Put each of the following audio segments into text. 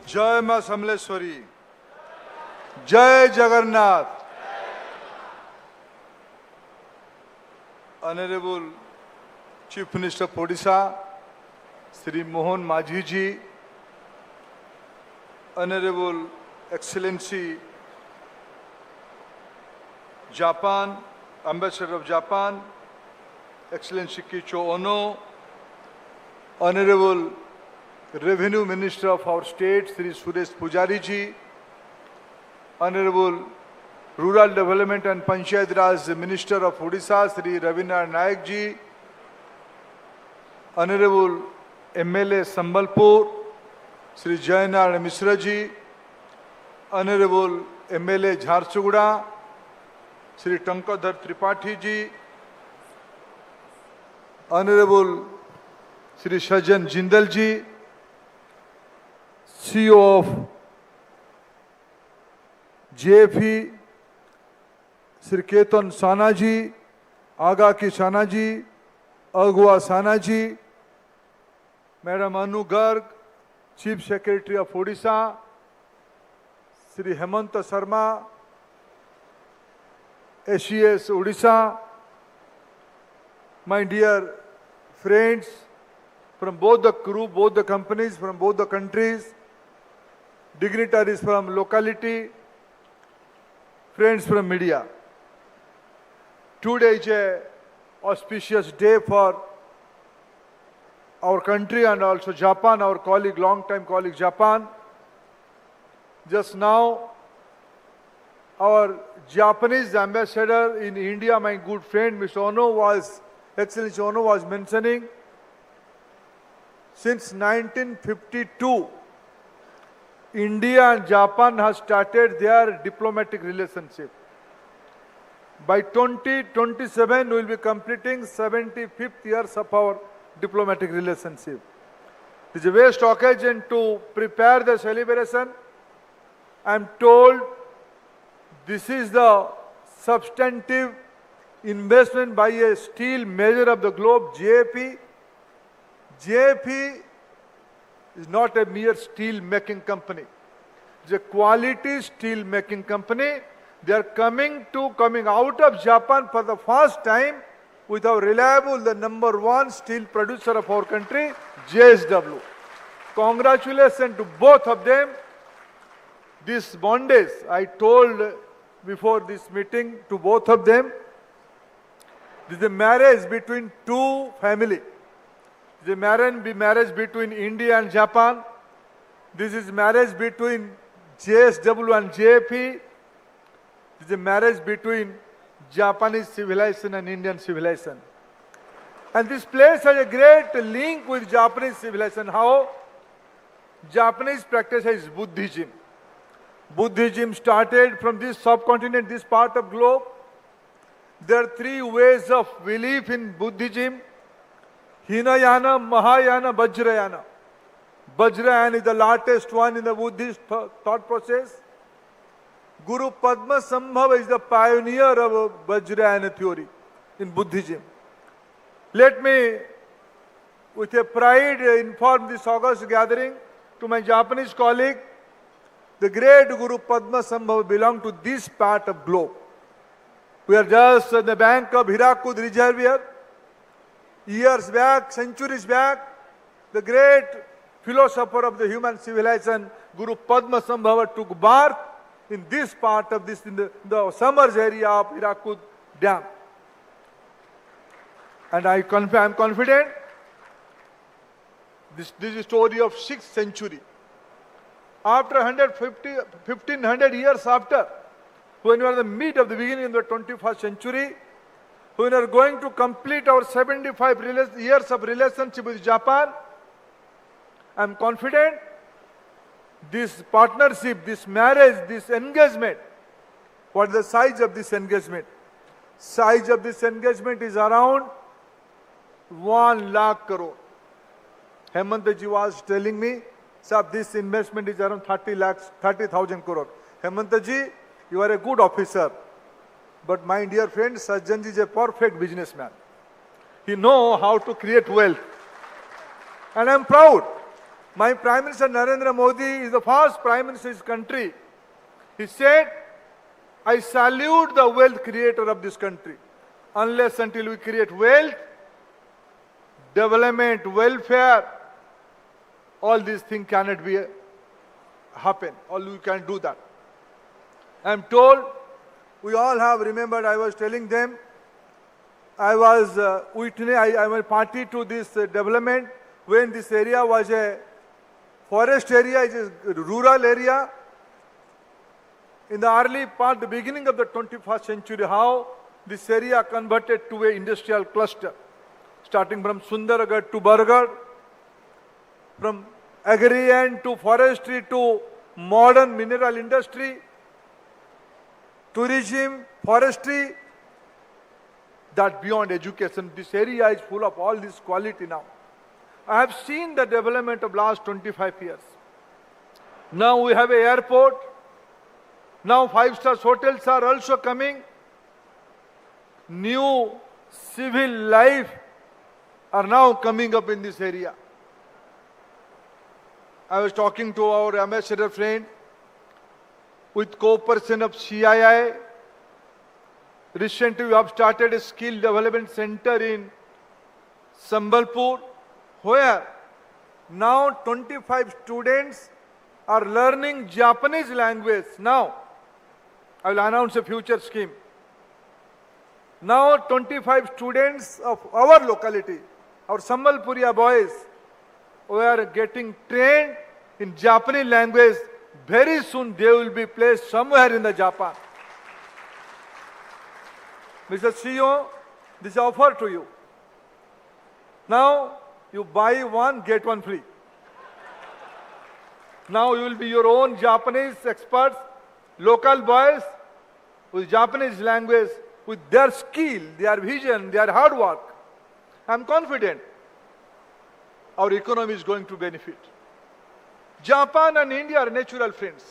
जय मां समलेश्वरी, जय Jagannath. Honorable Chief Minister of Odisha, Sri Mohan Majhi ji, Honorable Excellency Japan, Ambassador of Japan, Excellency Kicho Ono, Honorable Revenue Minister of our state, Sri Suresh Pujari ji, Honorable Rural Development and Panchayat Raj Minister of Odisha, Sri Ravindranath Nayak ji, Honorable MLA Sambalpur, Sri Jayanarayana Mishra ji, Honorable MLA Jharsuguda, Sri Tankadhar Tripathi ji, Honorable Sri Shajan Jindal ji, CEO of JFE, Sri Ketan Sana ji, Aga Ki Sana ji, Agwa Sana ji, Madam Anu Garg, Chief Secretary of Odisha, Sri Hemanta Sharma, SES Odisha, my dear friends from both the group, both the companies, from both the countries, dignitaries from locality, friends from media. Today is an auspicious day for our country and also Japan, our colleague, long-time colleague Japan. Just now, our Japanese ambassador in India, my good friend Mr. Ono Excellency Ono was mentioning, since 1952, India and Japan have started their diplomatic relationship. By 2027, we will be completing 75th years of our diplomatic relationship. It is a waste occasion to prepare the celebration. I am told this is the substantive investment by a steel major of the globe, JFE. JFE is not a mere steel making company. It's a quality steel making company. They are coming out of Japan for the first time with our reliable, the #1 steel producer of our country, JSW. Congratulations to both of them. This bondage, I told before this meeting to both of them, this is a marriage between two families. This is a marriage between India and Japan. This is marriage between JSW and JFE. This is a marriage between Japanese civilization and Indian civilization. And this place has a great link with Japanese civilization. How? Japanese practice is Buddhism. Buddhism started from this subcontinent, this part of globe. There are three ways of belief in Buddhism: Hinayana, Mahayana, Vajrayana. Vajrayana is the latest one in the Buddhist thought process. Guru Padma Sambhava is the pioneer of Vajrayana theory in Buddhism. Let me, with a pride, inform this august gathering to my Japanese colleague, the great Guru Padma Sambhava belonged to this part of globe. We are just on the bank of Hirakud Reservoir. Years back, centuries back, the great philosopher of the human civilization, Guru Padma Sambhava, took birth in this part of this, in the Summers area of Hirakud Dam. And I am confident this is a story of 6th century. After 1500 years after, when we are in the mid of the beginning of the 21st century, when we are going to complete our 75 years of relationship with Japan, I am confident this partnership, this marriage, this engagement, what is the size of this engagement? Size of this engagement is around 1 lakh crore. Hemanta ji was telling me, sir, this investment is around 30,000 crore. Hemanta ji, you are a good officer. But my dear friend, Sajjan ji is a perfect businessman. He knows how to create wealth. And I am proud My Prime Minister Narendra Modi is the first Prime Minister of his country. He said, I salute the wealth creator of this country. Unless until we create wealth, development, welfare, all these things cannot be happen. All we can do that. I am told, we all have remembered, I was telling them, I was I was party to this development when this area was a forest area, it is a rural area. In the early part, the beginning of the 21st century, how this area converted to an industrial cluster, starting from Sundargarh to Bargarh, from agrarian to forestry to modern mineral industry, tourism, forestry, that beyond education. This area is full of all this quality now. I have seen the development of last 25 years. Now we have an airport. Now 5-star hotels are also coming. New civil life are now coming up in this area. I was talking to our ambassador friend with cooperation of CII. Recently we have started a skill development center in Sambalpur, where now 25 students are learning Japanese language. Now, I will announce a future scheme. Now 25 students of our locality, our Sambalpuria boys, who are getting trained in Japanese language. Very soon they will be placed somewhere in the Japan. Mr. CEO, this is offer to you. Now, you buy one, get one free. Now you will be your own Japanese experts, local boys with Japanese language, with their skill, their vision, their hard work. I am confident our economy is going to benefit. Japan and India are natural friends.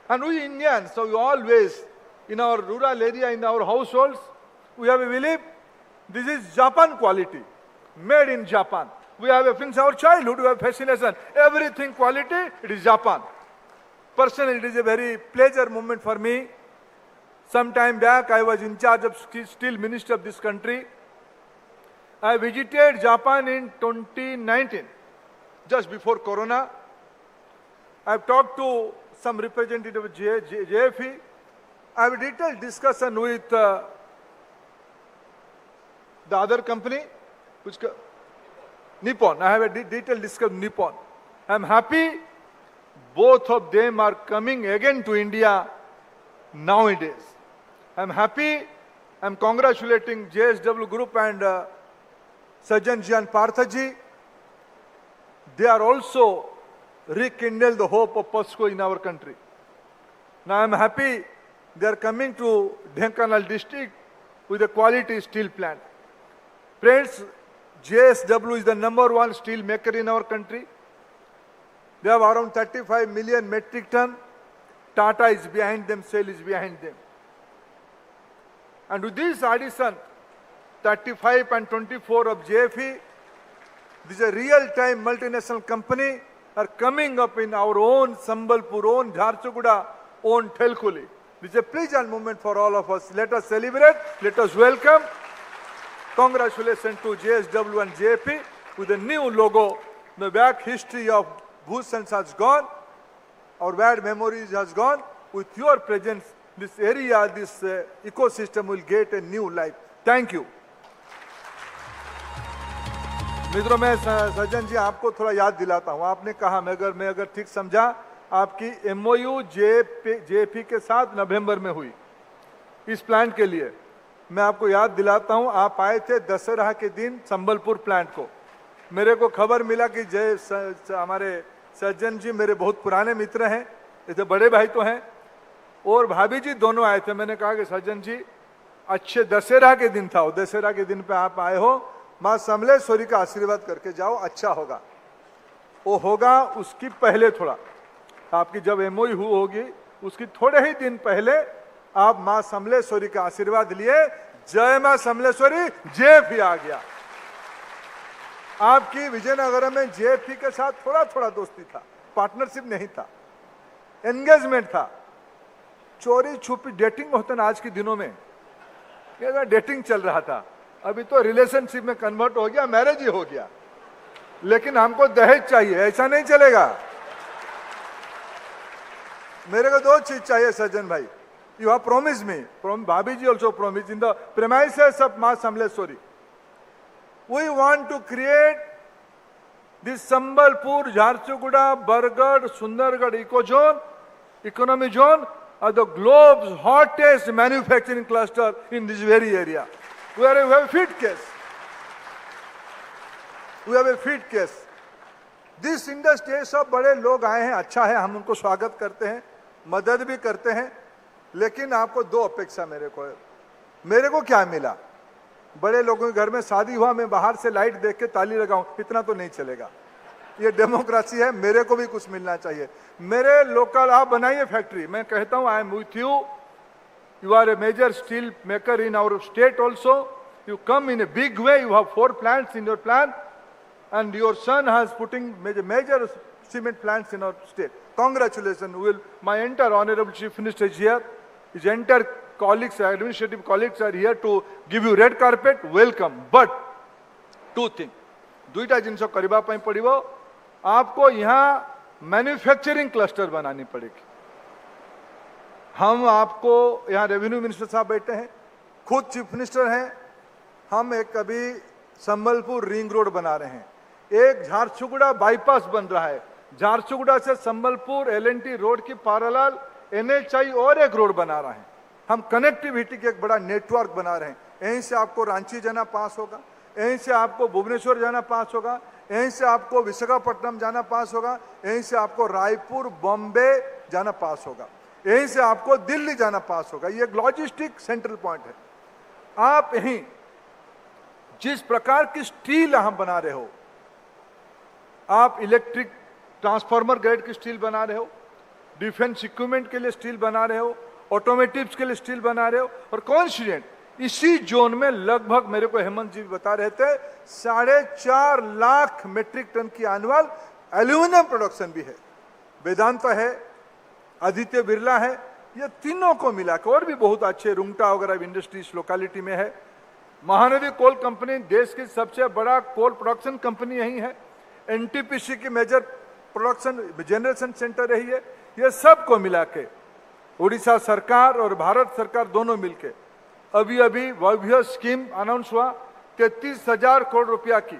And we Indians, so we always, in our rural area, in our households, we have a belief, this is Japan quality. Made in Japan. We have, since our childhood, we have fascination. Everything quality, it is Japan. Personally, it is a very pleasure moment for me. Some time back, I was in charge of Steel Minister of this country. I visited Japan in 2019, just before Corona. I have talked to some representative of JFE. I have a detailed discussion with the other company, which Nippon. I have a detailed discussion with Nippon. I am happy both of them are coming again to India nowadays. I am happy. I am congratulating JSW Group and Sajjan Ji and Parthaji. They are also rekindled the hope of POSCO in our country. Now I am happy they are coming to Dhenkanal district with a quality steel plant. Friends, JSW is the #1 steel maker in our country. They have around 35 million metric ton. Tata is behind them, SAIL is behind them. And with this addition, 35 and 24 of JFE, this is a real-time multinational company are coming up in our own Sambalpur, own Jharsuguda, own Thelkuli. This is a pleasant moment for all of us. Let us celebrate, let us welcome. Congratulations to JSW and JFE with a new logo. The bad history of Bhushan has gone. Our bad memories has gone. With your presence, this area, this ecosystem will get a new life. Thank you. मित्रों, मैं सज्जन जी आपको थोड़ा याद दिलाता हूँ. आपने कहा, मैं अगर ठीक समझा, आपकी MOU JFE के साथ नवंबर में हुई इस प्लांट के लिए. मैं आपको याद दिलाता हूँ, आप आए थे दशहरा के दिन संबलपुर प्लांट को. मेरे को खबर मिला कि हमारे सज्जन जी मेरे बहुत पुराने मित्र हैं, जैसे बड़े भाई तो हैं, और भाभी जी दोनों आए थे. मैंने कहा कि सज्जन जी अच्छे दशहरा के दिन था, दशहरा के दिन पे आप आए हो, माँ समलेश्वरी का आशीर्वाद करके जाओ, अच्छा होगा. वो होगा उसकी पहले थोड़ा, आपकी जब MOU होगी उसकी थोड़े ही दिन पहले आप माँ समलेश्वरी का आशीर्वाद लिए. जय माँ समलेश्वरी, JFE आ गया. आपकी विजयनगरम में जेएफपी के साथ थोड़ा थोड़ा दोस्ती था, पार्टनरशिप नहीं था, एंगेजमेंट था। चोरी छुपी डेटिंग होता ना आज के दिनों में, ये डेटिंग चल रहा था, अभी तो रिलेशनशिप में कन्वर्ट हो गया, मैरिज ही हो गया। लेकिन हमको दहेज चाहिए, ऐसा नहीं चलेगा। मेरे को दो चीज चाहिए सज्जन भाई, you have promise me, bhabhi ji also promise in the premises of Maa Samaleswari, we want to create this Sambalpur, Jharsuguda, Bargarh, Sundargarh eco zone, economy zone are the globe's hottest manufacturing cluster in this very area. We have a fit case. We have a fit case. This industry सब बड़े लोग आए हैं, अच्छा है, हम उनको स्वागत करते हैं, मदद भी करते हैं। लेकिन आपको दो अपेक्षा मेरे को क्या मिला? बड़े लोगों के घर में शादी हुआ, मैं बाहर से लाइट देख के ताली लगाऊं, इतना तो नहीं चलेगा। ये डेमोक्रेसी है, मेरे को भी कुछ मिलना चाहिए। मेरे लोकल, आप बनाइए फैक्ट्री, मैं कहता हूं I am with you, you are a major steel maker in our state also, you come in a big way, you have 4 plants in your plan and your son has putting major cement plants in our state. Congratulations. My entire honorable chief minister is here, his entire colleagues, administrative colleagues are here to give you red carpet, welcome. But 2 things, दुईटा जिनस करबा पई पड़िबो, आपको यहाँ manufacturing cluster बनानी पड़ेगी। हम आपको यहाँ रेवेन्यू मिनिस्टर साहब बैठे हैं, खुद चीफ मिनिस्टर हैं, हम एक अभी संबलपुर रिंग रोड बना रहे हैं, एक झारसुगुड़ा बाईपास बन रहा है, झारसुगुड़ा से संबलपुर एलएनटी रोड की पैरेलल एनएचआई और एक रोड बना रहे हैं। हम कनेक्टिविटी के एक बड़ा नेटवर्क बना रहे हैं। यहीं से आपको रांची जाना पास होगा, यहीं से आपको भुवनेश्वर जाना पास होगा, यहीं से आपको विशाखापट्टनम जाना पास होगा, यहीं से आपको रायपुर बॉम्बे जाना पास होगा, यहीं से आपको दिल्ली जाना पास होगा। ये एक लॉजिस्टिक सेंट्रल पॉइंट है। आप यहीं जिस प्रकार की स्टील हम बना रहे हो, आप इलेक्ट्रिक ट्रांसफार्मर ग्रेड की स्टील बना रहे हो, डिफेंस इक्विपमेंट के लिए स्टील बना रहे हो, ऑटोमेटिव्स के लिए स्टील बना रहे हो, और कॉन्फिडेंट इसी जोन में लगभग, मेरे को हेमंत जी बता रहे थे, 4.5 लाख मेट्रिक टन की एनुअल एल्यूमिनियम प्रोडक्शन भी है। वेदांता है, आदित्य बिरला है, ये तीनों को मिलाकर और भी बहुत अच्छे रुंगटा वगैरह इंडस्ट्री इस लोकेलिटी में है। महानदी कोल कंपनी देश की सबसे बड़ा कोल प्रोडक्शन कंपनी यही है, एनटीपीसी की मेजर प्रोडक्शन जनरेशन सेंटर रही है। ये सबको मिला के उड़ीसा सरकार और भारत सरकार दोनों मिलके अभी अभी वैभव स्कीम अनाउंस हुआ, 33,000 करोड़ रुपया की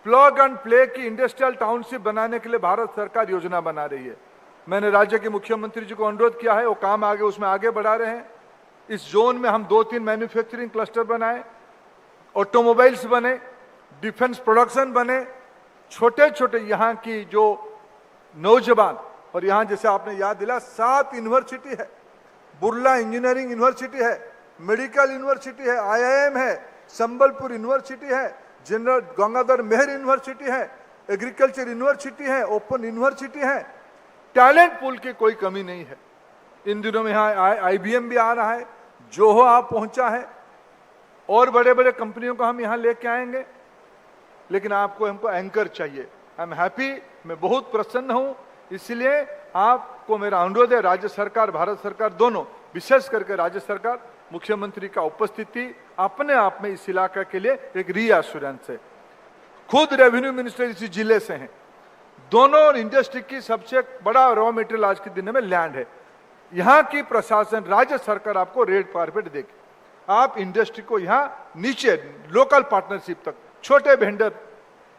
प्लग एंड प्ले की इंडस्ट्रियल टाउनशिप बनाने के लिए भारत सरकार योजना बना रही है। मैंने राज्य के मुख्यमंत्री जी को अनुरोध किया है, वो काम आगे उसमें आगे बढ़ा रहे हैं। इस जोन में हम 2-3 मैन्युफैक्चरिंग क्लस्टर बनाए, ऑटोमोबाइल्स बने, डिफेंस प्रोडक्शन बने, छोटे छोटे यहाँ की जो नौजवान, और यहाँ जैसे आपने याद दिला 7 यूनिवर्सिटी है, बुर्ला इंजीनियरिंग यूनिवर्सिटी है, मेडिकल यूनिवर्सिटी है, आईआईएम है, संबलपुर यूनिवर्सिटी है, जनरल गंगाधर मेहर यूनिवर्सिटी है, एग्रीकल्चर यूनिवर्सिटी है, ओपन यूनिवर्सिटी है। टैलेंट पूल की कोई कमी नहीं है। इन दिनों में यहाँ आईबीएम भी आ रहा है, जोहो आप पहुंचा है, और बड़े बड़े कंपनियों को हम यहाँ लेके आएंगे। लेकिन आपको हमको एंकर चाहिए। आई एम हैप्पी, मैं बहुत प्रसन्न हूं, इसलिए आपको मेरा अनुरोध है, राज्य सरकार भारत सरकार दोनों, विशेष करके राज्य सरकार, मुख्यमंत्री का उपस्थिति अपने आप में इस इलाके के लिए एक रीअश्योरेंस है। खुद रेवेन्यू मिनिस्टर इसी जिले से हैं, दोनों इंडस्ट्री की सबसे बड़ा रॉ मटेरियल आज के दिन में लैंड है। यहाँ की प्रशासन राज्य सरकार आपको रेड कारपेट देगी, आप इंडस्ट्री को यहाँ नीचे लोकल पार्टनरशिप तक, छोटे वेंडर,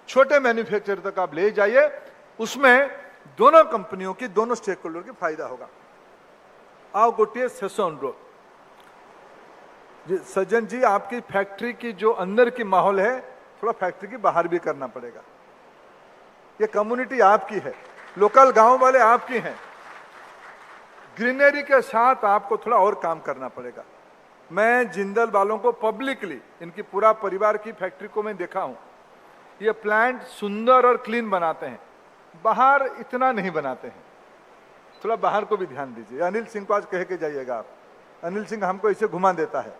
छोटे मैन्युफैक्चरर तक आप ले जाइए, उसमें दोनों कंपनियों की, दोनों स्टेक होल्डर की फायदा होगा। आओ गोटिए शेष अनुरोध, सज्जन जी, आपकी फैक्ट्री की जो अंदर की माहौल है, थोड़ा फैक्ट्री की बाहर भी करना पड़ेगा। ये कम्युनिटी आपकी है, लोकल गांव वाले आपकी हैं, ग्रीनरी के साथ आपको थोड़ा और काम करना पड़ेगा। मैं जिंदल वालों को पब्लिकली, इनकी पूरा परिवार की फैक्ट्री को मैं देखा हूं, ये प्लांट सुंदर और क्लीन बनाते हैं, बाहर इतना नहीं बनाते हैं। थोड़ा बाहर को भी ध्यान दीजिए। अनिल सिंह को आज कह के जाइएगा आप, अनिल सिंह हमको इसे घुमा देता है।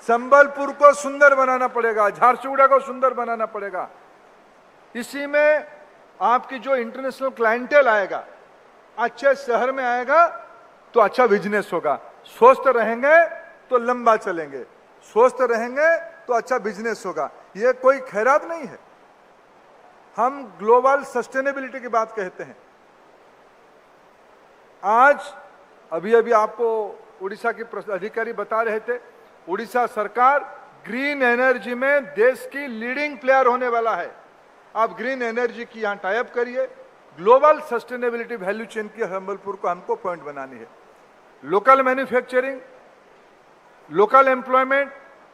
संबलपुर को सुंदर बनाना पड़ेगा, झारसुगुड़ा को सुंदर बनाना पड़ेगा। इसी में आपकी जो इंटरनेशनल क्लाइंटेल आएगा, अच्छे शहर में आएगा तो अच्छा बिजनेस होगा। स्वस्थ रहेंगे तो लंबा चलेंगे, स्वस्थ रहेंगे तो अच्छा बिजनेस होगा। ये कोई खैरात नहीं है। हम ग्लोबल सस्टेनेबिलिटी की बात कहते हैं। आज अभी आपको उड़ीसा के अधिकारी बता रहे थे, उड़ीसा सरकार ग्रीन एनर्जी में देश की लीडिंग प्लेयर होने वाला है। आप ग्रीन एनर्जी की यहां टाइप करिए। ग्लोबल सस्टेनेबिलिटी वैल्यू चेन की संबलपुर को हमको पॉइंट बनानी है। लोकल मैन्युफैक्चरिंग, लोकल एम्प्लॉयमेंट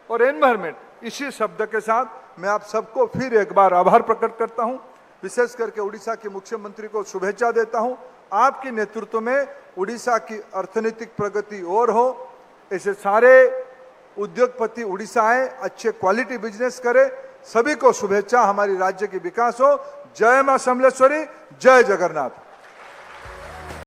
और एनवायरमेंट, इसी शब्द के साथ मैं आप सबको फिर एक बार आभार प्रकट करता हूं। विशेष करके उड़ीसा के मुख्यमंत्री को शुभेच्छा देता हूं। आपके नेतृत्व में उड़ीसा की अर्थनीतिक प्रगति और हो, ऐसे सारे उद्योगपति उड़ीसा आए, अच्छे क्वालिटी बिजनेस करे। सभी को शुभेच्छा, हमारी राज्य की विकास हो। जय मां समलेश्वरी, जय जगन्नाथ।